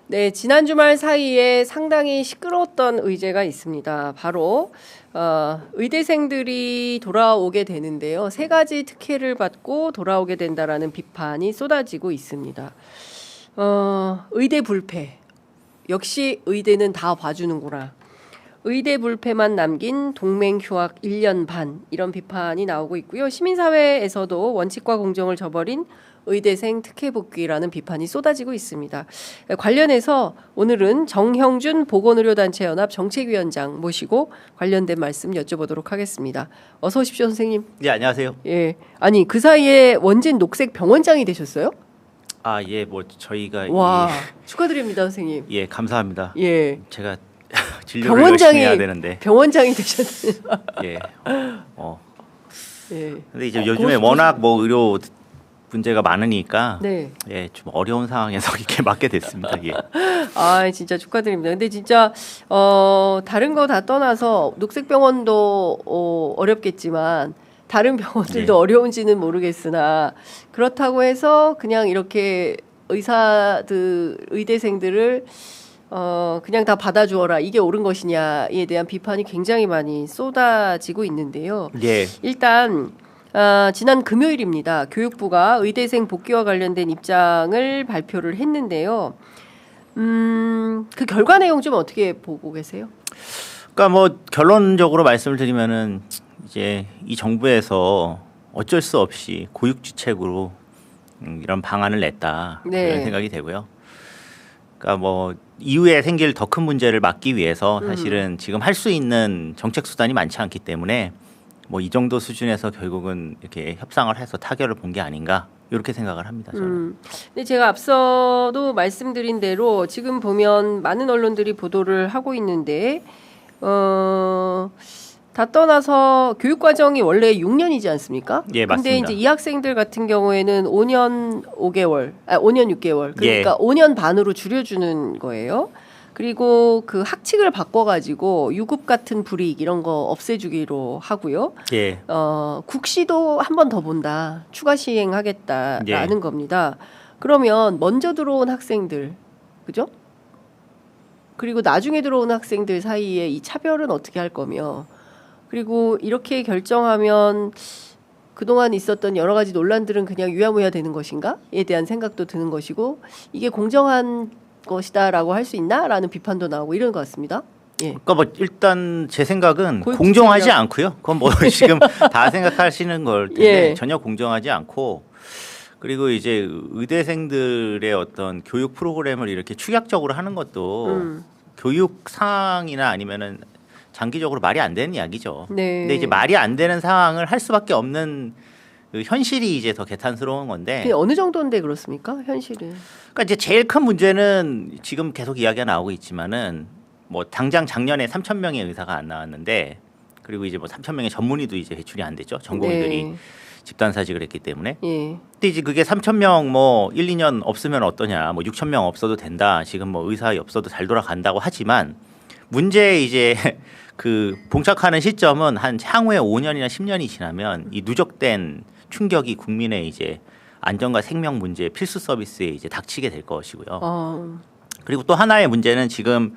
네, 지난 주말 사이에 상당히 시끄러웠던 의제가 있습니다. 바로 의대생들이 돌아오게 되는데요. 세 가지 특혜를 받고 돌아오게 된다라는 비판이 쏟아지고 있습니다. 의대 불패. 역시 의대는 다 봐주는구나. 의대 불패만 남긴 동맹 휴학 1년 반 이런 비판이 나오고 있고요. 시민사회에서도 원칙과 공정을 저버린 의대생 특혜 복귀라는 비판이 쏟아지고 있습니다. 관련해서 오늘은 정형준 보건의료단체연합 정책위원장 모시고 관련된 말씀 여쭤보도록 하겠습니다. 어서 오십시오, 선생님. 네, 안녕하세요. 예, 아니 그 사이에 원진 녹색 병원장이 되셨어요? 아, 예, 뭐 저희가 와, 축하드립니다, 선생님. 예, 감사합니다. 예, 제가 진료를 열심히 해야 되는데. 병원장이 되셨네요. 예, 예. 근데 이제 요즘에 워낙 뭐 의료 문제가 많으니까 네. 예, 좀 어려운 상황에서 이렇게 맡게 됐습니다. 예. 아, 진짜 축하드립니다. 근데 진짜 다른 거 다 떠나서 녹색병원도 어렵겠지만 다른 병원들도 네. 어려운지는 모르겠으나 그렇다고 해서 그냥 이렇게 의대생들을 그냥 다 받아주어라 이게 옳은 것이냐에 대한 비판이 굉장히 많이 쏟아지고 있는데요. 예. 일단 지난 금요일입니다. 교육부가 의대생 복귀와 관련된 입장을 발표를 했는데요. 그 결과 내용 좀 어떻게 보고 계세요? 그러니까 뭐 결론적으로 말씀을 드리면은 이제 이 정부에서 어쩔 수 없이 고육지책으로 이런 방안을 냈다 네. 이런 생각이 되고요. 그러니까 뭐 이후에 생길 더 큰 문제를 막기 위해서 사실은 지금 할 수 있는 정책 수단이 많지 않기 때문에 뭐 이 정도 수준에서 결국은 이렇게 협상을 해서 타결을 본 게 아닌가 이렇게 생각을 합니다. 저는. 근데 제가 앞서도 말씀드린 대로 지금 보면 많은 언론들이 보도를 하고 있는데 다 떠나서 교육 과정이 원래 6년이지 않습니까? 예, 맞습니다. 근데 이제 이 학생들 같은 경우에는 5년 6개월. 그러니까 예. 5년 반으로 줄여주는 거예요. 그리고 그 학칙을 바꿔가지고 유급 같은 불이익 이런 거 없애주기로 하고요. 예. 국시도 한 번 더 본다. 추가 시행하겠다라는 예. 겁니다. 그러면 먼저 들어온 학생들, 그죠? 그리고 나중에 들어온 학생들 사이에 이 차별은 어떻게 할 거며, 그리고 이렇게 결정하면 그동안 있었던 여러 가지 논란들은 그냥 유야무야 되는 것인가에 대한 생각도 드는 것이고, 이게 공정한 것이다라고 할 수 있나라는 비판도 나오고 이런 것 같습니다. 예. 그러니까 뭐 일단 제 생각은 고육지책이라- 공정하지 않고요. 그건 뭐 지금 다 생각하시는 걸 텐데 예. 전혀 공정하지 않고, 그리고 이제 의대생들의 어떤 교육 프로그램을 이렇게 축약적으로 하는 것도 교육 상황이나 아니면은 장기적으로 말이 안 되는 이야기죠. 네. 근데 이제 말이 안 되는 상황을 할 수밖에 없는 그 현실이 이제 더 개탄스러운 건데. 근데 어느 정도인데 그렇습니까? 현실은. 그러니까 이제 제일 큰 문제는 지금 계속 이야기가 나오고 있지만은 뭐 당장 작년에 3,000명의 의사가 안 나왔는데, 그리고 이제 뭐 3,000명의 전문의도 이제 배출이 안 됐죠. 전공의들이 네. 집단사직을 했기 때문에. 예. 근데 이제 그게 3,000명 뭐 1, 2년 없으면 어떠냐, 뭐 6,000명 없어도 된다. 지금 뭐 의사 없어도 잘 돌아간다고 하지만 문제 이제 그 봉착하는 시점은 한 향후에 5년이나 10년이 지나면 이 누적된 충격이 국민의 이제 안전과 생명 문제 필수 서비스에 이제 닥치게 될 것이고요. 그리고 또 하나의 문제는 지금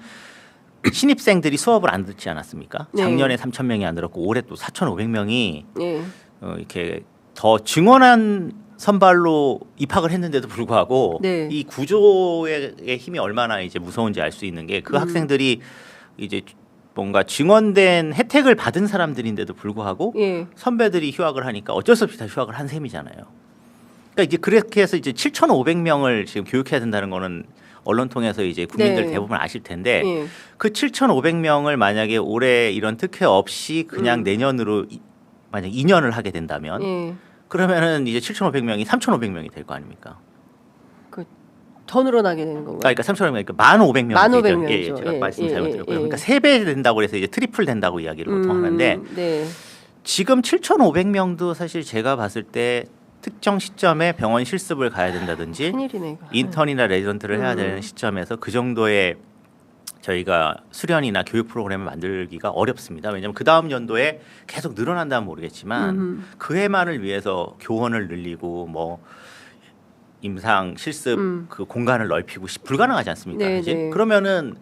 신입생들이 수업을 안 듣지 않았습니까? 네. 작년에 3,000명이 안 들었고 올해 또 4,500명이 예. 이렇게 더 증원한 선발로 입학을 했는데도 불구하고 네. 이 구조의 힘이 얼마나 이제 무서운지 알 수 있는 게, 그 학생들이 이제 뭔가 증원된 혜택을 받은 사람들인데도 불구하고 예. 선배들이 휴학을 하니까 어쩔 수 없이 다 휴학을 한 셈이잖아요. 그러니까 이제 그렇게 해서 이제 7,500명을 지금 교육해야 된다는 거는 언론 통해서 이제 국민들 네. 대부분 아실 텐데, 예. 그 7,500명을 만약에 올해 이런 특혜 없이 그냥 내년으로 만약 2년을 하게 된다면 예. 그러면은 이제 7,500명이 3,500명이 될 거 아닙니까? 더 늘어나게 되는 건가요? 그러니까 3,500명이니까 1,500명이죠. 15,000명이죠. 예, 제가 예, 말씀 예, 잘못드렸고요. 예, 예. 그러니까 3배 된다고 해서 이제 트리플 된다고 이야기를 보통 하는데, 네. 지금 7,500명도 사실 제가 봤을 때 특정 시점에 병원 실습을 가야 된다든지 큰일이네. 이거. 인턴이나 레지던트를 해야 되는 시점에서 그 정도의 저희가 수련이나 교육 프로그램을 만들기가 어렵습니다. 왜냐하면 그 다음 연도에 계속 늘어난다면 모르겠지만 그 해만을 위해서 교원을 늘리고 뭐 임상 실습 그 공간을 넓히고 불가능하지 않습니까? 네, 사실? 네. 그러면은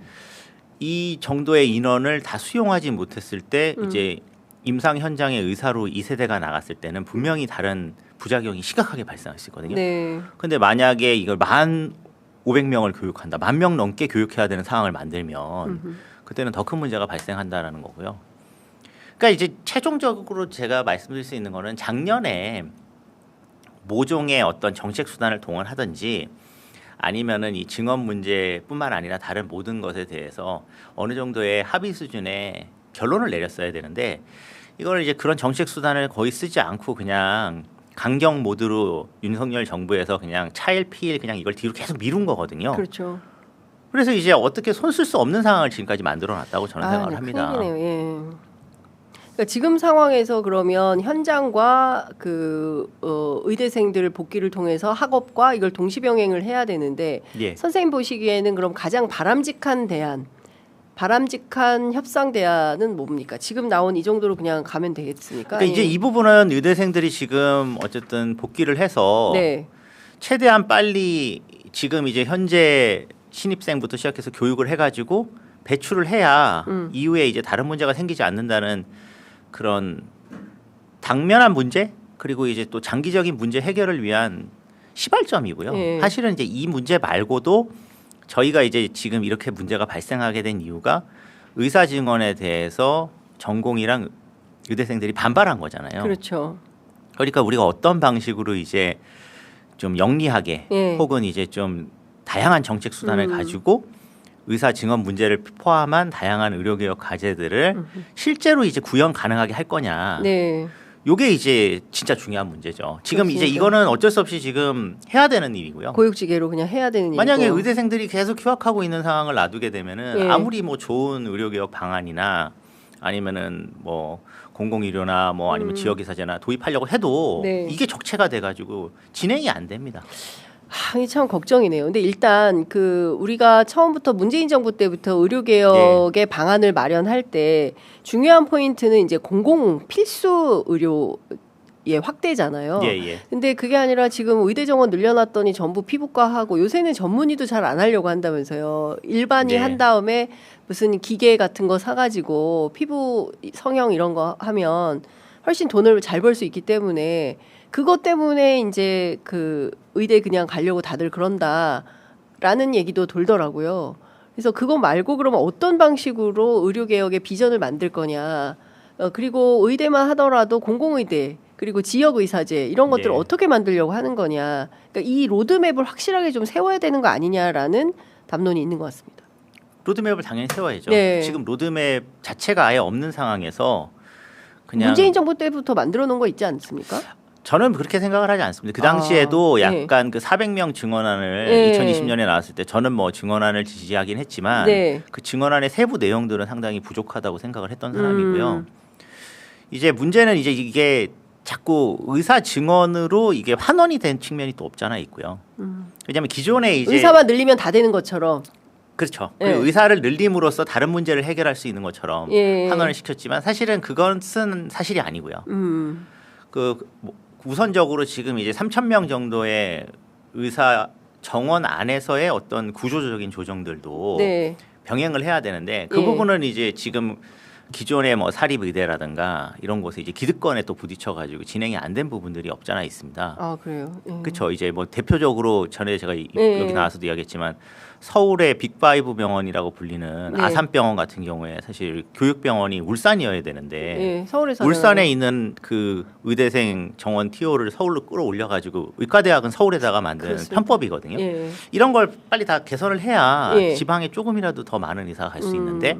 이 정도의 인원을 다 수용하지 못했을 때 이제 임상 현장의 의사로 2세대가 나갔을 때는 분명히 다른 부작용이 심각하게 발생할 수 있거든요. 네. 근데 만약에 이걸 1,500명을 교육한다, 10,000명 넘게 교육해야 되는 상황을 만들면 그때는 더 큰 문제가 발생한다라는 거고요. 그러니까 이제 최종적으로 제가 말씀드릴 수 있는 거는 작년에 모종의 어떤 정책 수단을 동원하든지 아니면은 이 증언 문제뿐만 아니라 다른 모든 것에 대해서 어느 정도의 합의 수준의 결론을 내렸어야 되는데 이걸 이제 그런 정책 수단을 거의 쓰지 않고 그냥 강경 모드로 윤석열 정부에서 그냥 차일피일 그냥 이걸 뒤로 계속 미룬 거거든요. 그렇죠. 그래서 이제 어떻게 손 쓸 수 없는 상황을 지금까지 만들어놨다고 저는 생각을 네, 합니다. 큰일이네요. 예. 그러니까 지금 상황에서 그러면 현장과 의대생들 복귀를 통해서 학업과 이걸 동시병행을 해야 되는데 예. 선생님 보시기에는 그럼 가장 바람직한 대안, 바람직한 협상 대안은 뭡니까? 지금 나온 이 정도로 그냥 가면 되겠습니까? 그러니까 이제 이 부분은 의대생들이 지금 어쨌든 복귀를 해서 네. 최대한 빨리 지금 이제 현재 신입생부터 시작해서 교육을 해가지고 배출을 해야 이후에 이제 다른 문제가 생기지 않는다는 그런 당면한 문제 그리고 이제 또 장기적인 문제 해결을 위한 시발점이고요. 예. 사실은 이제 이 문제 말고도 저희가 이제 지금 이렇게 문제가 발생하게 된 이유가 의사 증언에 대해서 전공이랑 의대생들이 반발한 거잖아요. 그렇죠. 그러니까 우리가 어떤 방식으로 이제 좀 영리하게 예. 혹은 이제 좀 다양한 정책 수단을 가지고 의사 증언 문제를 포함한 다양한 의료개혁 과제들을 실제로 이제 구현 가능하게 할 거냐. 네. 요게 이제 진짜 중요한 문제죠. 지금 이제 그렇습니다. 이거는 어쩔 수 없이 지금 해야 되는 일이고요. 고육지계로 그냥 해야 되는 일이고. 만약에 의대생들이 계속 휴학하고 있는 상황을 놔두게 되면은 예. 아무리 뭐 좋은 의료개혁 방안이나 아니면은 뭐 공공의료나 뭐 아니면 지역의사제나 도입하려고 해도 네. 이게 적체가 돼가지고 진행이 안 됩니다. 이게 참 걱정이네요. 근데 일단 우리가 처음부터 문재인 정부 때부터 의료개혁의 방안을 마련할 때 중요한 포인트는 이제 공공 필수 의료의 확대잖아요. 예. 근데 그게 아니라 지금 의대 정원 늘려놨더니 전부 피부과하고 요새는 전문의도 잘 안 하려고 한다면서요. 일반이 네. 한 다음에 무슨 기계 같은 거 사가지고 피부 성형 이런 거 하면 훨씬 돈을 잘 벌 수 있기 때문에 그것 때문에 이제 의대 그냥 가려고 다들 그런다라는 얘기도 돌더라고요. 그래서 그거 말고 그러면 어떤 방식으로 의료개혁의 비전을 만들 거냐. 그리고 의대만 하더라도 공공의대 그리고 지역의사제 이런 것들을 예. 어떻게 만들려고 하는 거냐. 그러니까 이 로드맵을 확실하게 좀 세워야 되는 거 아니냐라는 담론이 있는 것 같습니다. 로드맵을 당연히 세워야죠. 네. 지금 로드맵 자체가 아예 없는 상황에서 그냥 문재인 정부 때부터 만들어 놓은 거 있지 않습니까? 저는 그렇게 생각을 하지 않습니다. 그 당시에도 네. 약간 그 400명 증언안을 네. 2020년에 나왔을 때 저는 뭐 증언안을 지지하긴 했지만 네. 그 증언안의 세부 내용들은 상당히 부족하다고 생각을 했던 사람이고요. 이제 문제는 이제 이게 자꾸 의사 증언으로 이게 환원이 된 측면이 또 없잖아 있고요. 왜냐하면 기존에 이제 의사만 늘리면 다 되는 것처럼. 그렇죠. 예. 그리고 의사를 늘림으로써 다른 문제를 해결할 수 있는 것처럼 예. 환원을 시켰지만 사실은 그것은 사실이 아니고요. 음. 뭐 우선적으로 지금 이제 3,000명 정도의 의사 정원 안에서의 어떤 구조적인 조정들도 네. 병행을 해야 되는데 그 예. 부분은 이제 지금 기존의 뭐 사립의대라든가 이런 곳에 이제 기득권에 또 부딪혀가지고 진행이 안 된 부분들이 없잖아 있습니다. 아 그래요. 그렇죠. 이제 뭐 대표적으로 전에 제가 예. 여기 나와서도 이야기했지만 서울의 빅5 병원이라고 불리는 네. 아산병원 같은 경우에 사실 교육병원이 울산이어야 되는데 예. 서울에서 울산에 있는 그 의대생 정원 TO를 서울로 끌어올려가지고 의과대학은 서울에다가 만든 그렇습니다. 편법이거든요. 예. 이런 걸 빨리 다 개선을 해야 예. 지방에 조금이라도 더 많은 의사가 갈 수 있는데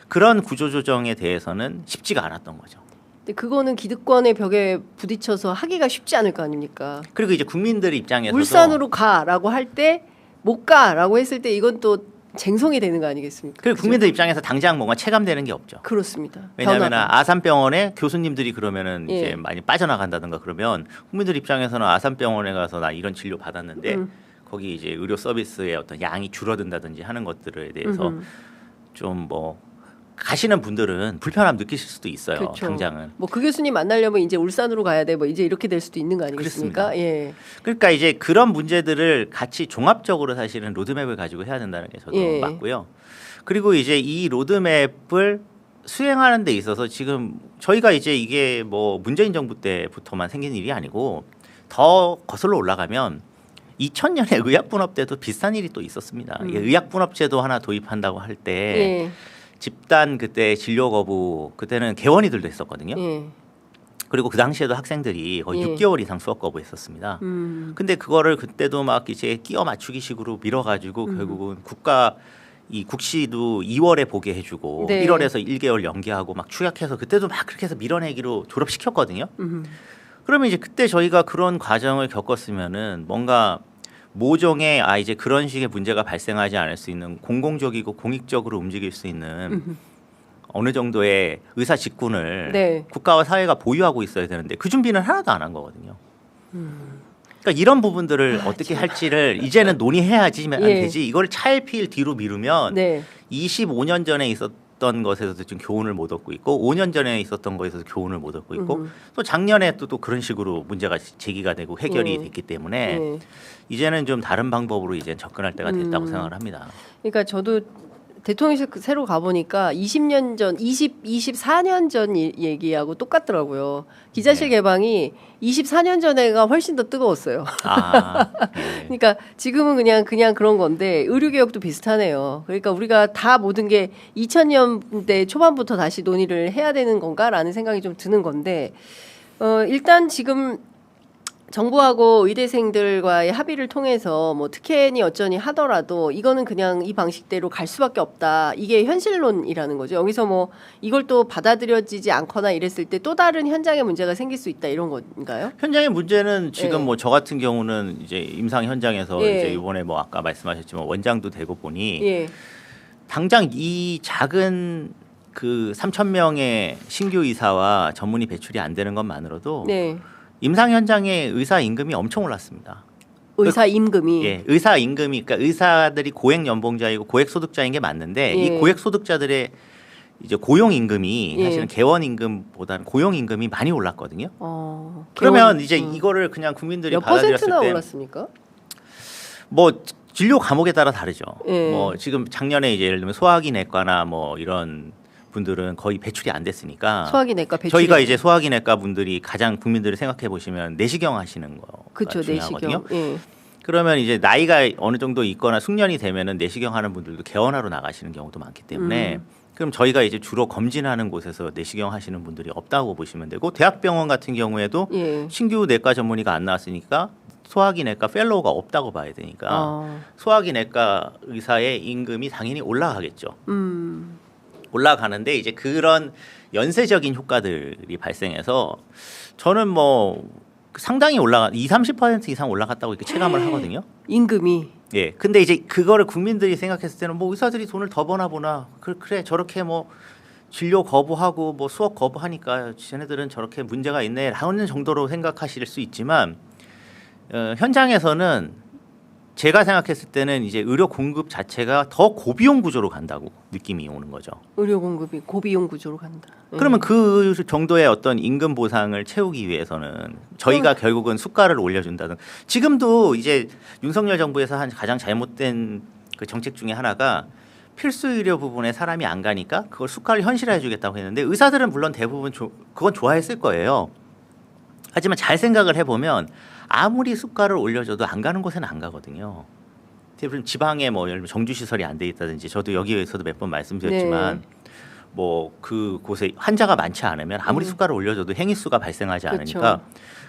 그런 구조조정에 대해서는 쉽지가 않았던 거죠. 근데 그거는 기득권의 벽에 부딪혀서 하기가 쉽지 않을 거 아닙니까? 그리고 이제 국민들 입장에서도 울산으로 가라고 할 때 못 가라고 했을 때 이건 또 쟁송이 되는 거 아니겠습니까? 그리고 그죠? 국민들 입장에서 당장 뭔가 체감되는 게 없죠. 그렇습니다. 왜냐하면 변화가. 아산병원에 교수님들이 그러면은 예. 이제 많이 빠져나간다든가 그러면 국민들 입장에서는 아산병원에 가서 나 이런 진료 받았는데 거기 이제 의료 서비스의 어떤 양이 줄어든다든지 하는 것들에 대해서 좀 뭐 가시는 분들은 불편함 느끼실 수도 있어요. 그렇죠. 당장은. 뭐 그 교수님 만나려면 이제 울산으로 가야 돼. 뭐 이제 이렇게 될 수도 있는 거 아니겠습니까? 그렇습니다. 예. 그러니까 이제 그런 문제들을 같이 종합적으로 사실은 로드맵을 가지고 해야 된다는 게 저도 예. 맞고요. 그리고 이제 이 로드맵을 수행하는 데 있어서 지금 저희가 이제 이게 뭐 문재인 정부 때부터만 생긴 일이 아니고 더 거슬러 올라가면 2000년에 의약분업 때도 비슷한 일이 또 있었습니다. 이게 의약분업제도 하나 도입한다고 할 때 예. 집단 그때 진료 거부 그때는 개원이들도 했었거든요. 예. 그리고 그 당시에도 학생들이 거의 예. 6개월 이상 수업 거부했었습니다. 근데 그거를 그때도 막 이제 끼워 맞추기식으로 밀어가지고 결국은 이 국시도 2월에 보게 해주고 네. 1월에서 1개월 연기하고 막 축약해서 그때도 막 그렇게 해서 밀어내기로 졸업시켰거든요. 그러면 이제 그때 저희가 그런 과정을 겪었으면은 뭔가 모종의 이제 그런 식의 문제가 발생하지 않을 수 있는 공공적이고 공익적으로 움직일 수 있는 어느 정도의 의사 직군을 네. 국가와 사회가 보유하고 있어야 되는데 그 준비는 하나도 안 한 거거든요. 그러니까 이런 부분들을 어떻게 할지를 이제는 논의해야지만 예. 되지. 이걸 차일피일 뒤로 미루면 네. 25년 전에 있었던 것에서도 좀 교훈을 못 얻고 있고 5년 전에 있었던 것에서 교훈을 못 얻고 있고 또 작년에 또 그런 식으로 문제가 제기가 되고 해결이 됐기 때문에 예. 이제는 좀 다른 방법으로 이제 접근할 때가 됐다고 생각을 합니다. 그러니까 저도 대통령실 새로 가보니까 20년 전, 24년 전 얘기하고 똑같더라고요. 기자실 네. 개방이 24년 전에가 훨씬 더 뜨거웠어요. 네. 그러니까 지금은 그냥 그런 건데 의료개혁도 비슷하네요. 그러니까 우리가 다 모든 게 2000년대 초반부터 다시 논의를 해야 되는 건가라는 생각이 좀 드는 건데 일단 지금 정부하고 의대생들과의 합의를 통해서 뭐 특혜니 어쩌니 하더라도 이거는 그냥 이 방식대로 갈 수밖에 없다. 이게 현실론이라는 거죠. 여기서 뭐 이걸 또 받아들여지지 않거나 이랬을 때 또 다른 현장의 문제가 생길 수 있다 이런 건가요? 현장의 문제는 지금 예. 뭐 저 같은 경우는 이제 임상 현장에서 예. 이제 이번에 뭐 아까 말씀하셨지만 원장도 되고 보니 예. 당장 이 작은 그 3,000명의 신규 의사와 전문의 배출이 안 되는 것만으로도 네. 임상 현장의 의사 임금이 엄청 올랐습니다. 의사 임금이 예, 의사 임금이 그러니까 의사들이 고액 연봉자이고 고액 소득자인 게 맞는데 예. 이 고액 소득자들의 이제 고용 임금이 예. 사실은 개원 임금보다는 고용 임금이 많이 올랐거든요. 개원, 그러면 이제 이거를 그냥 국민들이 몇 받아들였을 퍼센트나 때 올랐습니까? 뭐 진료 과목에 따라 다르죠. 예. 뭐 지금 작년에 이제 예를 들면 소화기 내과나 뭐 이런 분들은 거의 배출이 안 됐으니까 소화기 내과 배출 저희가 이제 소화기 내과 분들이 가장 국민들이 생각해 보시면 내시경 하시는 거가 그쵸 중요하거든요. 내시경. 예. 그러면 이제 나이가 어느 정도 있거나 숙련이 되면은 내시경 하는 분들도 개원하러 나가시는 경우도 많기 때문에 그럼 저희가 이제 주로 검진하는 곳에서 내시경 하시는 분들이 없다고 보시면 되고 대학병원 같은 경우에도 예. 신규 내과 전문의가 안 나왔으니까 소화기 내과 펠로우가 없다고 봐야 되니까 소화기 내과 의사의 임금이 당연히 올라가겠죠. 올라가는데 이제 그런 연쇄적인 효과들이 발생해서 저는 뭐 상당히 20-30% 이상 올라갔다고 이렇게 체감을 하거든요. 임금이 예. 근데 이제 그거를 국민들이 생각했을 때는 뭐 의사들이 돈을 더 버나 보나. 그래 저렇게 뭐 진료 거부하고 뭐 수업 거부하니까 쟤네들은 저렇게 문제가 있네 하는 정도로 생각하실 수 있지만 현장에서는 제가 생각했을 때는 이제 의료 공급 자체가 더 고비용 구조로 간다고 느낌이 오는 거죠. 의료 공급이 고비용 구조로 간다. 그러면 그 정도의 어떤 임금 보상을 채우기 위해서는 저희가 결국은 수가를 올려준다든 지금도 이제 윤석열 정부에서 한 가장 잘못된 그 정책 중에 하나가 필수 의료 부분에 사람이 안 가니까 그걸 수가를 현실화해 주겠다고 했는데 의사들은 물론 대부분 그건 좋아했을 거예요. 하지만 잘 생각을 해보면 아무리 수가를 올려줘도 안 가는 곳에는 안 가거든요. 대부분 지방에 뭐 예를 들면 정주 시설이 안 돼 있다든지 저도 여기에서도 몇 번 말씀드렸지만 뭐 그 곳에 환자가 많지 않으면 아무리 수가를 올려줘도 행위수가 발생하지 않으니까.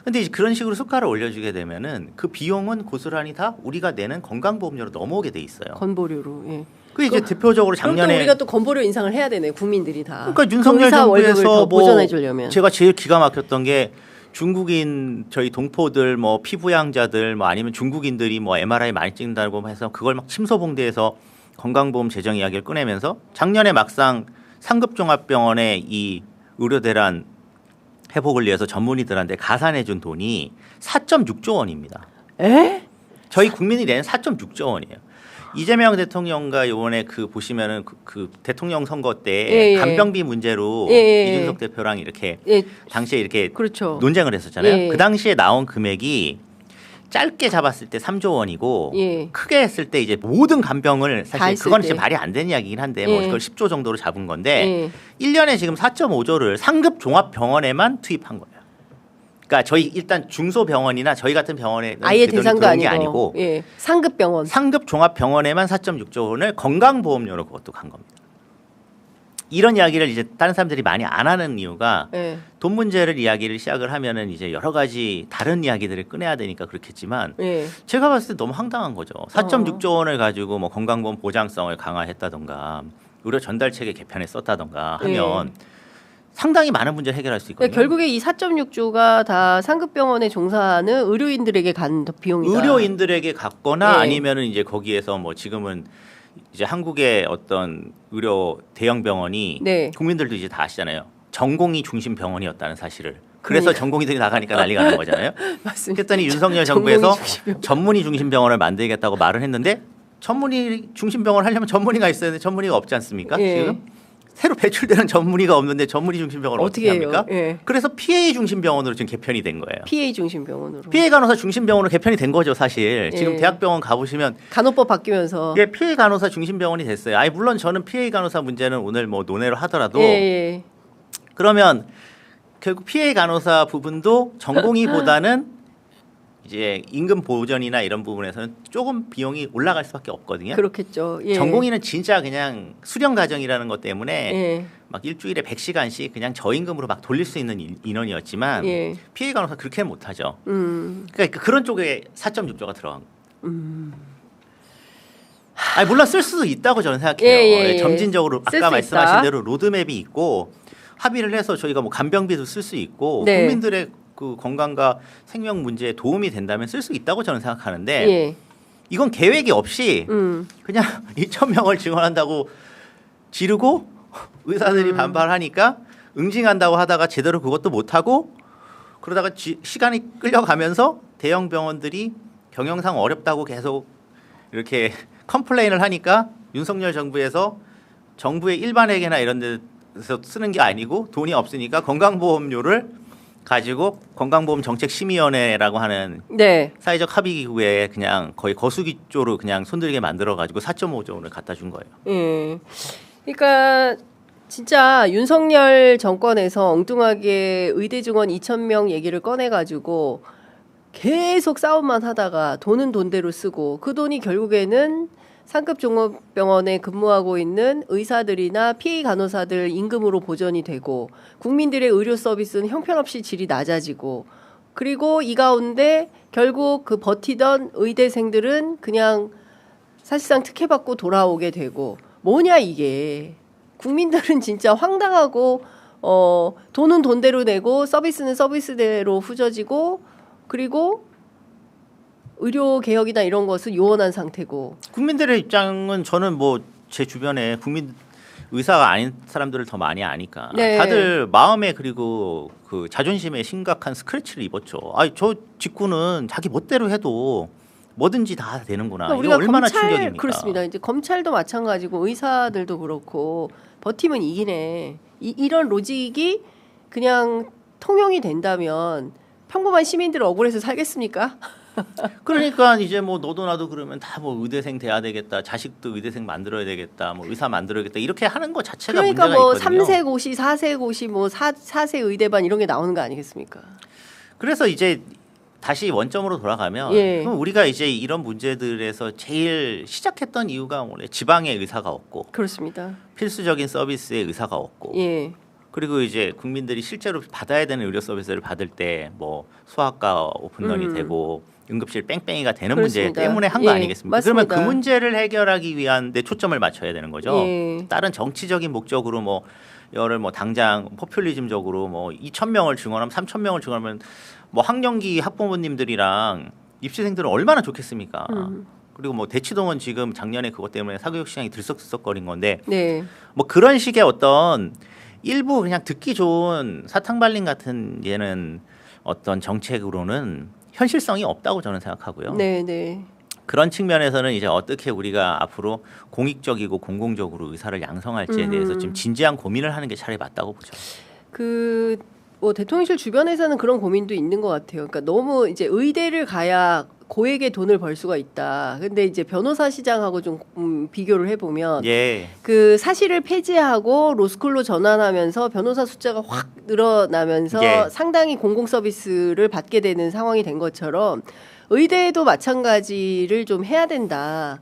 근데 이제 그런 식으로 수가를 올려주게 되면은 그 비용은 고스란히 다 우리가 내는 건강보험료로 넘어오게 돼 있어요. 건보료로. 예. 그 이제 대표적으로 그럼 또 작년에 우리가 또 건보료 인상을 해야 되네 국민들이 다. 그러니까 윤석열 의사 월급을 정부에서 더 뭐 보전해 주려면. 제가 제일 기가 막혔던 게 중국인 저희 동포들 뭐 피부양자들 뭐 아니면 중국인들이 뭐 MRI 많이 찍는다고 해서 그걸 막 침소봉대해서 건강보험 재정 이야기를 꺼내면서 작년에 막상 상급종합병원의 이 의료대란 회복을 위해서 전문의들한테 가산해준 돈이 4.6조 원입니다. 에? 저희 국민이 내는 4.6조 원이에요. 이재명 대통령과 이번에 그 보시면은 그 대통령 선거 때 예, 예. 간병비 문제로 예. 이준석 대표랑 이렇게 예, 당시에 이렇게 그렇죠. 논쟁을 했었잖아요. 예. 그 당시에 나온 금액이 짧게 잡았을 때 3조 원이고 예. 크게 했을 때 이제 모든 간병을 다 사실 했을 그건 때. 진짜 말이 안 되는 이야기긴 한데 뭐 예. 그걸 10조 정도로 잡은 건데 예. 1년에 지금 4.5조를 상급 종합병원에만 투입한 거예요. 그러니까 저희 일단 중소병원이나 저희 같은 병원에 아예 그 돈이 대상도 들어온 게 아니고, 예. 상급 병원. 상급 종합병원에만 4.6조 원을 건강보험료로 그것도 간 겁니다. 이런 이야기를 이제 다른 사람들이 많이 안 하는 이유가 예. 돈 문제를 이야기를 시작을 하면은 이제 여러 가지 다른 이야기들을 꺼내야 되니까 그렇겠지만 예. 제가 봤을 때 너무 황당한 거죠. 4.6조 원을 가지고 뭐 건강보험 보장성을 강화했다던가 의료 전달 체계 개편에 썼다던가 하면 상당히 많은 문제를 해결할 수 있거든요. 그러니까 결국에 이 4.6조가 다 상급 병원에 종사하는 의료인들에게 간 비용이다. 의료인들에게 갔거나 예. 아니면은 이제 거기에서 뭐 지금은 이제 한국의 어떤 의료 대형 병원이 네. 국민들도 이제 다 아시잖아요. 전공의 중심 병원이었다는 사실을. 그래서 전공의들이 나가니까 난리가 난 거잖아요. 맞습니다. 그랬더니 윤석열 정부에서 전공의 중심 병원. 전문의 중심 병원을 만들겠다고 말을 했는데 전문의 중심 병원 하려면 전문의가 있어야 되는데 전문의가 없지 않습니까? 예. 지금 새로 배출되는 전문의가 없는데 전문의 중심 병원을 어떻게 어떻게 해요? 합니까? 예. 그래서 PA 중심 병원으로 지금 개편이 된 거예요. PA 중심 병원으로. PA 간호사 중심 병원으로 개편이 된 거죠, 사실. 지금 예. 대학병원 가보시면 간호법 바뀌면서. 예, PA 간호사 중심 병원이 됐어요. 아니 물론 저는 PA 간호사 문제는 오늘 뭐 논의를 하더라도 예. 그러면 결국 PA 간호사 부분도 전공의보다는 이제 임금 보전이나 이런 부분에서는 조금 비용이 올라갈 수밖에 없거든요. 그렇겠죠. 예. 전공의는 진짜 그냥 수련 과정이라는 것 때문에 예. 막 일주일에 100시간씩 그냥 저임금으로 막 돌릴 수 있는 인원이었지만 예. PA 간호사 그렇게는 못하죠. 그러니까 그런 쪽에 4.6조가 들어간 거예요. 아니 물론 쓸 수도 있다고 저는 생각해요. 예. 점진적으로 쓸 아까 수 말씀하신 있다. 대로 로드맵이 있고 합의를 해서 저희가 뭐 간병비도 쓸 수 있고 네. 국민들의 그 건강과 생명 문제에 도움이 된다면 쓸 수 있다고 저는 생각하는데 예. 이건 계획이 없이 그냥 2,000명을 지원한다고 지르고 의사들이 반발하니까 응징한다고 하다가 제대로 그것도 못하고 그러다가 시간이 끌려가면서 대형 병원들이 경영상 어렵다고 계속 이렇게 컴플레인을 하니까 윤석열 정부에서 정부의 일반회계나 이런 데서 쓰는 게 아니고 돈이 없으니까 건강보험료를 가지고 건강보험 정책심의위원회라고 하는 네. 사회적 합의 기구에 그냥 거의 거수기조로 그냥 손들게 만들어 가지고 4.5조 원을 갖다 준 거예요. 예. 그러니까 진짜 윤석열 정권에서 엉뚱하게 의대 증원 2,000명 얘기를 꺼내 가지고 계속 싸움만 하다가 돈은 돈대로 쓰고 그 돈이 결국에는 상급 종합병원에 근무하고 있는 의사들이나 PA 간호사들 임금으로 보전이 되고 국민들의 의료 서비스는 형편없이 질이 낮아지고 그리고 이 가운데 결국 그 버티던 의대생들은 그냥 사실상 특혜받고 돌아오게 되고 뭐냐 이게 국민들은 진짜 황당하고 돈은 돈대로 내고 서비스는 서비스대로 후져지고 그리고 의료 개혁이나 이런 것은 요원한 상태고 국민들의 입장은 저는 뭐 제 주변에 국민 의사가 아닌 사람들을 더 많이 아니까 네. 다들 마음에 그리고 그 자존심에 심각한 스크래치를 입었죠. 아니 저 직구는 자기 멋대로 해도 뭐든지 다 되는구나. 그러니까 이거 우리가 얼마나 검찰 충격입니까? 그렇습니다. 이제 검찰도 마찬가지고 의사들도 그렇고 버티면 이기네. 이런 로직이 그냥 통용이 된다면 평범한 시민들 억울해서 살겠습니까? 그러니까 이제 뭐 너도 나도 그러면 다 뭐 의대생 돼야 되겠다. 자식도 의대생 만들어야 되겠다. 뭐 의사 만들어야겠다. 이렇게 하는 거 자체가 그러니까 문제가 뭐 있거든요. 3세 고시, 4세 고시, 뭐 4세 의대반 이런 게 나오는 거 아니겠습니까? 그래서 이제 다시 원점으로 돌아가면 예. 그럼 우리가 이제 이런 문제들에서 제일 시작했던 이유가 원래 지방에 의사가 없고 그렇습니다. 필수적인 서비스에 의사가 없고 예. 그리고 이제 국민들이 실제로 받아야 되는 의료 서비스를 받을 때 뭐 소아과 오픈런이 되고 응급실 뺑뺑이가 되는 그렇습니다. 문제 때문에 한 거 예, 아니겠습니까? 맞습니다. 그러면 그 문제를 해결하기 위한 데 초점을 맞춰야 되는 거죠. 예. 다른 정치적인 목적으로 뭐 열을 뭐 당장 포퓰리즘적으로 뭐 2,000명을 증원하면 3,000명을 증원하면 뭐 학령기 학부모님들이랑 입시생들은 얼마나 좋겠습니까? 그리고 뭐 대치동은 지금 작년에 그것 때문에 사교육 시장이 들썩들썩거린 건데 네. 뭐 그런 식의 어떤 일부 그냥 듣기 좋은 사탕발림 같은 얘는 어떤 정책으로는 현실성이 없다고 저는 생각하고요. 네, 네. 그런 측면에서는 이제 어떻게 우리가 앞으로 공익적이고 공공적으로 의사를 양성할지에 대해서 지금 진지한 고민을 하는 게 차라리 맞다고 보죠. 뭐 대통령실 주변에서는 그런 고민도 있는 것 같아요. 그러니까 너무 이제 의대를 가야 고액의 돈을 벌 수가 있다. 근데 이제 변호사 시장하고 좀 비교를 해보면 예. 그 사실을 폐지하고 로스쿨로 전환하면서 변호사 숫자가 확 늘어나면서 예. 상당히 공공 서비스를 받게 되는 상황이 된 것처럼 의대도 마찬가지를 좀 해야 된다.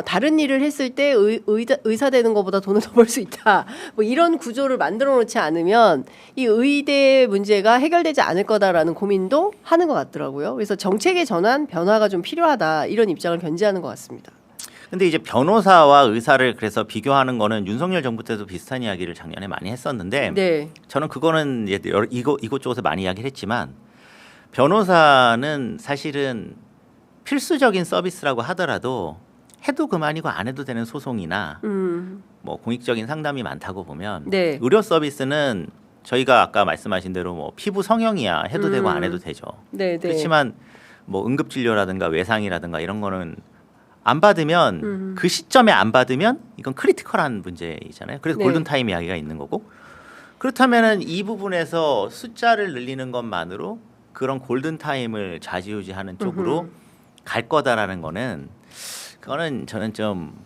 다른 일을 했을 때 의사 되는 것보다 돈을 더 벌 수 있다. 뭐 이런 구조를 만들어 놓지 않으면 이 의대 문제가 해결되지 않을 거다라는 고민도 하는 것 같더라고요. 그래서 정책의 전환, 변화가 좀 필요하다. 이런 입장을 견지하는 것 같습니다. 근데 이제 변호사와 의사를 그래서 비교하는 거는 윤석열 정부 때도 비슷한 이야기를 작년에 많이 했었는데 네. 저는 그거는 이제 이곳저곳에 많이 이야기를 했지만 변호사는 사실은 필수적인 서비스라고 하더라도 해도 그만이고 안 해도 되는 소송이나 뭐 공익적인 상담이 많다고 보면 네. 의료 서비스는 저희가 아까 말씀하신 대로 뭐 피부 성형이야 해도 되고 안 해도 되죠. 네, 네. 그렇지만 뭐 응급 진료라든가 외상이라든가 이런 거는 안 받으면 그 시점에 안 받으면 이건 크리티컬한 문제이잖아요. 그래서 네. 골든 타임 이야기가 있는 거고 그렇다면은 이 부분에서 숫자를 늘리는 것만으로 그런 골든 타임을 좌지우지하는 쪽으로 갈 거다라는 거는 그거는 저는 좀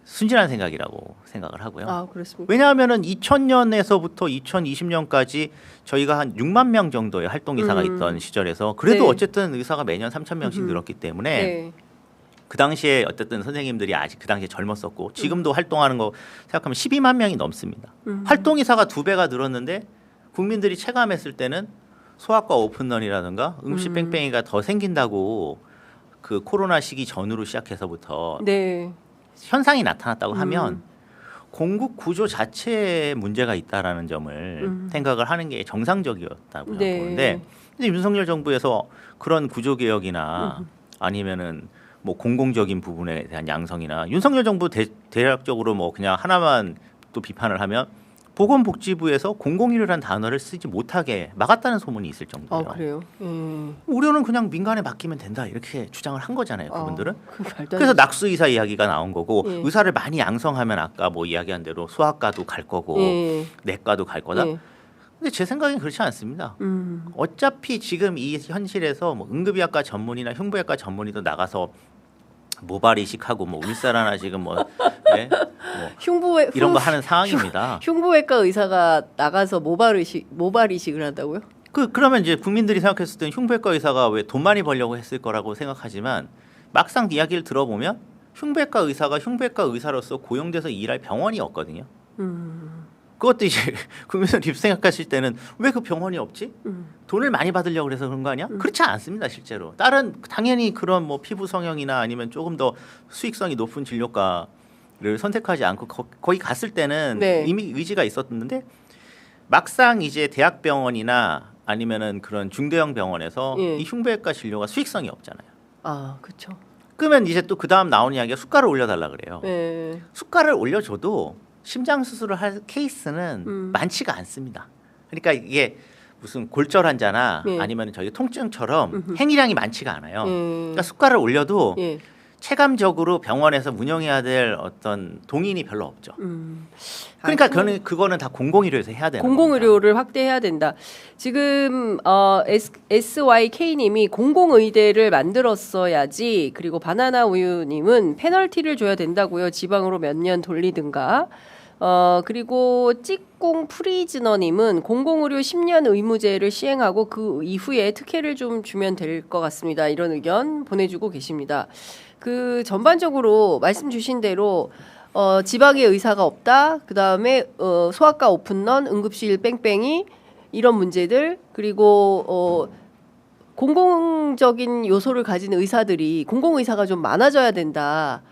순진한 생각이라고 생각을 하고요. 아, 그렇습니까? 왜냐하면은 2000년에서부터 2020년까지 저희가 한 6만 명 정도의 활동 의사가 있던 시절에서 그래도 네. 어쨌든 의사가 매년 3,000명씩 늘었기 때문에 네. 그 당시에 어쨌든 선생님들이 아직 그 당시에 젊었었고 지금도 활동하는 거 생각하면 12만 명이 넘습니다. 활동 의사가 2배가 늘었는데 국민들이 체감했을 때는 소아과 오픈런이라든가 응급실 뺑뺑이가 더 생긴다고 그 코로나 시기 전후로 시작해서부터 네. 현상이 현상이 나타났다고 하면 공국 구조 자체에 문제가 있다라는 점을 생각을 하는 게 정상적이었다고 네. 보는데 근데 윤석열 정부에서 그런 구조 개혁이나 아니면은 뭐 공공적인 부분에 대한 양성이나 윤석열 정부 대략적으로 뭐 그냥 하나만 또 비판을 하면 보건복지부에서 공공의료라는 단어를 쓰지 못하게 막았다는 소문이 있을 정도예요. 아, 그래요? 의료는 그냥 민간에 맡기면 된다 이렇게 주장을 한 거잖아요. 그분들은. 말도 안 그래서 되죠. 낙수 의사 이야기가 나온 거고 예. 의사를 많이 양성하면 아까 뭐 이야기한 대로 소아과도 갈 거고 예. 내과도 갈 거다. 예. 근데 제 생각엔 그렇지 않습니다. 어차피 지금 이 현실에서 뭐 응급의학과 전문의나 흉부외과 전문의도 나가서 모발 이식하고 뭐 울사라나 지금 뭐, 네? 뭐 이런 거 하는 상황입니다. 흉부외과 의사가 나가서 모발 이식을 한다고요? 그러면 이제 국민들이 생각했을 땐 흉부외과 의사가 왜 돈 많이 벌려고 했을 거라고 생각하지만 막상 이야기를 들어보면 흉부외과 의사가 흉부외과 의사로서 고용돼서 일할 병원이 없거든요. 그것도 이제 국민들이 생각하실 때는 왜 그 병원이 없지? 돈을 많이 받으려고 그래서 그런 거 아니야? 그렇지 않습니다, 실제로. 다른 당연히 그런 뭐 피부 성형이나 아니면 조금 더 수익성이 높은 진료과를 선택하지 않고 거기 갔을 때는 네. 이미 의지가 있었는데 막상 이제 대학병원이나 아니면은 그런 중대형 병원에서 예. 이 흉부외과 진료가 수익성이 없잖아요. 아, 그렇죠. 그러면 이제 또 그 다음 나오는 이야기가 수가를 올려달라 그래요. 예. 수가를 올려줘도 심장 수술을 할 케이스는 많지가 않습니다. 그러니까 이게 무슨 골절 환자나 예. 아니면 저희 통증처럼 행위량이 많지가 않아요. 그러니까 예. 수가를 올려도 예. 체감적으로 병원에서 운영해야 될 어떤 동인이 별로 없죠. 그러니까 그거는 다 공공의료에서 해야 되는 공공의료를 확대해야 된다. 지금 SYK님이 공공의대를 만들었어야지. 그리고 바나나 우유님은 페널티를 줘야 된다고요. 지방으로 몇 년 돌리든가. 그리고 찌꿍 프리즈너님은 공공의료 10년 의무제를 시행하고 그 이후에 특혜를 좀 주면 될 것 같습니다. 이런 의견 보내주고 계십니다. 그 전반적으로 말씀 주신 대로 지방에 의사가 없다. 그 다음에 소아과 오픈런, 응급실 뺑뺑이 이런 문제들 그리고 공공적인 요소를 가진 의사들이 공공의사가 좀 많아져야 된다.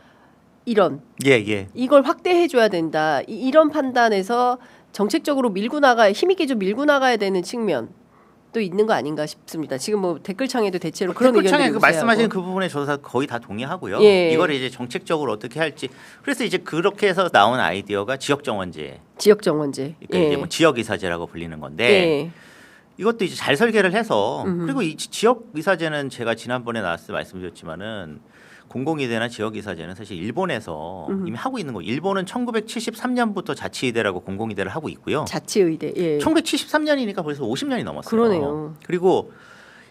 이런 예. 이걸 확대해줘야 된다. 이런 판단에서 정책적으로 힘있게 좀 밀고 나가야 되는 측면도 있는 거 아닌가 싶습니다. 지금 뭐 댓글창에도 대체로 그런 댓글창에 의견들이 말씀하신 그 부분에 저도 거의 다 동의하고요. 예. 이걸 이제 정책적으로 어떻게 할지 그래서 이제 그렇게 해서 나온 아이디어가 지역정원제. 지역정원제. 그러니까 이제 뭐 지역의사제라고 불리는 건데 예. 이것도 이제 잘 설계를 해서 그리고 이 지역의사제는 제가 지난번에 나왔을 때 말씀드렸지만은 공공의대나 지역의사제는 사실 일본에서 이미 하고 있는 거. 일본은 1973년부터 자치의대라고 공공의대를 하고 있고요. 자치의대. 예. 1973년이니까 벌써 50년이 넘었어요. 그러네요. 그리고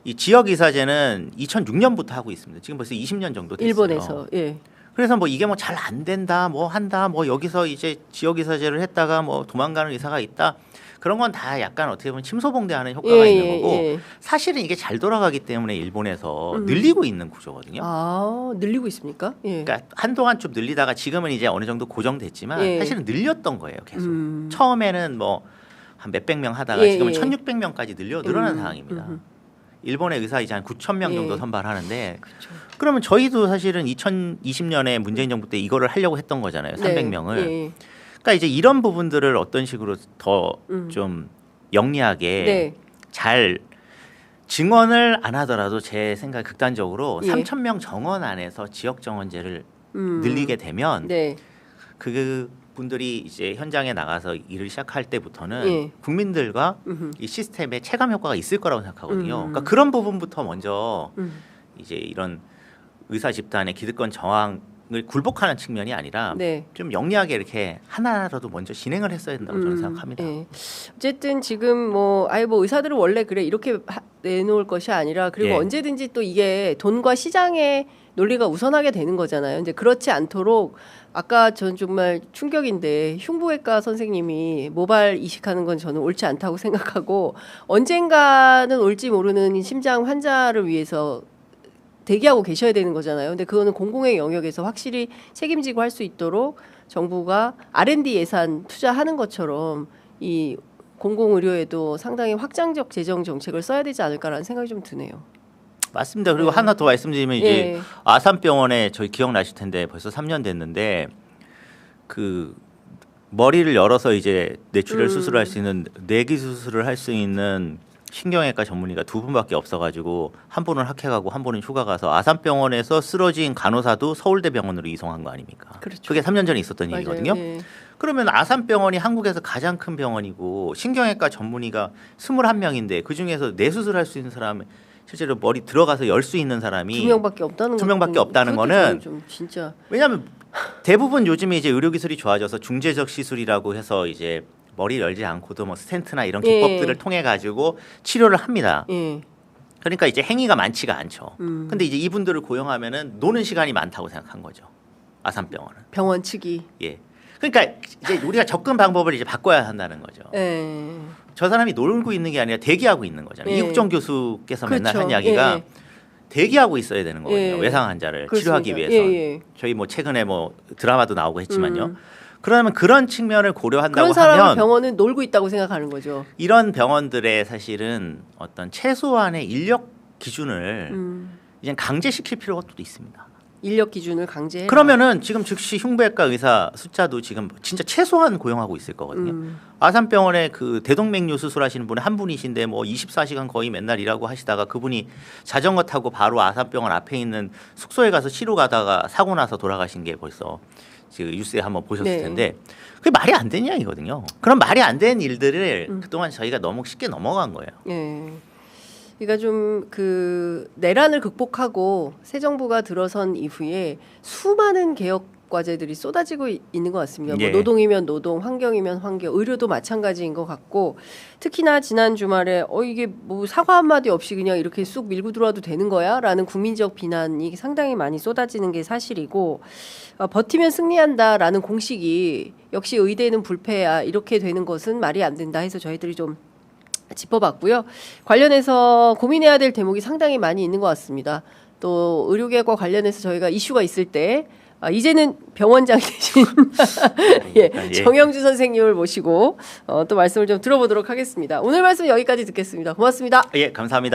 이 지역의사제는 2006년부터 하고 있습니다. 지금 벌써 20년 정도 됐어요. 일본에서. 예. 그래서 뭐 이게 뭐 잘 안 된다, 뭐 한다, 뭐 여기서 이제 지역의사제를 했다가 뭐 도망가는 의사가 있다. 그런 건 다 약간 어떻게 보면 침소봉대하는 효과가 있는 거고 사실은 이게 잘 돌아가기 때문에 일본에서 늘리고 있는 구조거든요. 아, 늘리고 있습니까? 예. 그러니까 한동안 좀 늘리다가 지금은 이제 어느 정도 고정됐지만 예. 사실은 늘렸던 거예요, 계속. 처음에는 뭐 한 몇백 명 하다가 예, 지금은 예. 1,600명까지 늘어난 상황입니다. 일본의 의사 이제 한 9,000명 정도 예. 선발하는데 그렇죠. 그러면 저희도 사실은 2020년에 문재인 정부 때 이거를 하려고 했던 거잖아요. 300명을. 네. 예. 그러니까 이제 이런 부분들을 어떤 식으로 더 좀 영리하게 네. 잘 증원을 안 하더라도 제 생각 극단적으로 예. 3,000명 정원 안에서 지역 정원제를 늘리게 되면 네. 그 분들이 이제 현장에 나가서 일을 시작할 때부터는 예. 국민들과 이 시스템에 체감 효과가 있을 거라고 생각하거든요. 그러니까 그런 부분부터 먼저 이제 이런 의사 집단의 기득권 저항을 굴복하는 측면이 아니라 네. 좀 영리하게 이렇게 하나라도 먼저 진행을 했어야 된다고 저는 생각합니다. 예. 어쨌든 지금 뭐 의사들은 원래 그래 이렇게 내놓을 것이 아니라 그리고 예. 언제든지 또 이게 돈과 시장의 논리가 우선하게 되는 거잖아요. 이제 그렇지 않도록 아까 전 정말 충격인데 흉부외과 선생님이 모발 이식하는 건 저는 옳지 않다고 생각하고 언젠가는 올지 모르는 심장 환자를 위해서 대기하고 계셔야 되는 거잖아요. 근데 그거는 공공의 영역에서 확실히 책임지고 할 수 있도록 정부가 R&D 예산 투자하는 것처럼 이 공공의료에도 상당히 확장적 재정 정책을 써야 되지 않을까라는 생각이 좀 드네요. 맞습니다. 그리고 네. 하나 더 말씀드리면 이제 예. 아산병원에 저희 기억나실 텐데 벌써 3년 됐는데 그 머리를 열어서 이제 뇌출혈 수술할 수 있는 내기 수술을 할 수 있는 신경외과 전문의가 2분밖에 없어가지고 한 분은 학회 가고 한 분은 휴가 가서 아산병원에서 쓰러진 간호사도 서울대병원으로 이송한 거 아닙니까? 그렇죠. 그게 3년 전에 있었던 맞아요. 일이거든요. 예. 그러면 아산병원이 한국에서 가장 큰 병원이고 신경외과 전문의가 21명인데 그중에서 뇌 수술할 수 있는 사람은 실제로 머리 들어가서 열 수 있는 사람이 2명밖에 없다는 두 명밖에 없다는 그것도 거는 저는 좀 진짜 왜냐하면 대부분 요즘에 이제 의료 기술이 좋아져서 중재적 시술이라고 해서 이제 머리 열지 않고도 뭐 스텐트나 이런 예. 기법들을 통해 가지고 치료를 합니다. 예. 그러니까 이제 행위가 많지가 않죠. 근데 이제 이분들을 고용하면은 노는 시간이 많다고 생각한 거죠. 아산병원은. 병원 측이 예. 그러니까 이제 우리가 접근 방법을 이제 바꿔야 한다는 거죠. 예. 저 사람이 놀고 있는 게 아니라 대기하고 있는 거잖아요. 예. 이국정 교수께서 맨날 그렇죠. 한 이야기가 예. 대기하고 있어야 되는 거거든요. 예. 외상 환자를 그렇습니다. 치료하기 위해서. 예, 예. 저희 뭐 최근에 뭐 드라마도 나오고 했지만요. 그러면 그런 측면을 고려한다고 그런 사람은 하면 병원은 놀고 있다고 생각하는 거죠. 이런 병원들의 사실은 어떤 최소한의 인력 기준을 이제 강제시킬 필요가 또 있습니다. 인력 기준을 강제해. 그러면은 지금 즉시 흉부외과 의사 숫자도 지금 진짜 최소한 고용하고 있을 거거든요. 아산병원에 그 대동맥류 수술하시는 분이 한 분이신데 뭐 24시간 거의 맨날 일하고 하시다가 그분이 자전거 타고 바로 아산병원 앞에 있는 숙소에 가서 치료 가다가 사고 나서 돌아가신 게 벌써 지금 뉴스에 한번 보셨을 네. 텐데 그게 말이 안 되는 이야기거든요. 그런 말이 안 되는 일들을 그동안 저희가 너무 쉽게 넘어간 거예요. 예. 그러니까 좀 그 내란을 극복하고 새 정부가 들어선 이후에 수많은 개혁 과제들이 쏟아지고 있는 것 같습니다. 예. 뭐 노동이면 노동, 환경이면 환경, 의료도 마찬가지인 것 같고 특히나 지난 주말에 이게 뭐 사과 한마디 없이 그냥 이렇게 쑥 밀고 들어와도 되는 거야?라는 국민적 비난이 상당히 많이 쏟아지는 게 사실이고 버티면 승리한다라는 공식이 역시 의대는 불패야 이렇게 되는 것은 말이 안 된다 해서 저희들이 좀 짚어봤고요. 관련해서 고민해야 될 대목이 상당히 많이 있는 것 같습니다. 또 의료계과 관련해서 저희가 이슈가 있을 때 이제는 병원장 대신 예. 정영주 선생님을 모시고 또 말씀을 좀 들어보도록 하겠습니다. 오늘 말씀 여기까지 듣겠습니다. 고맙습니다. 예, 감사합니다.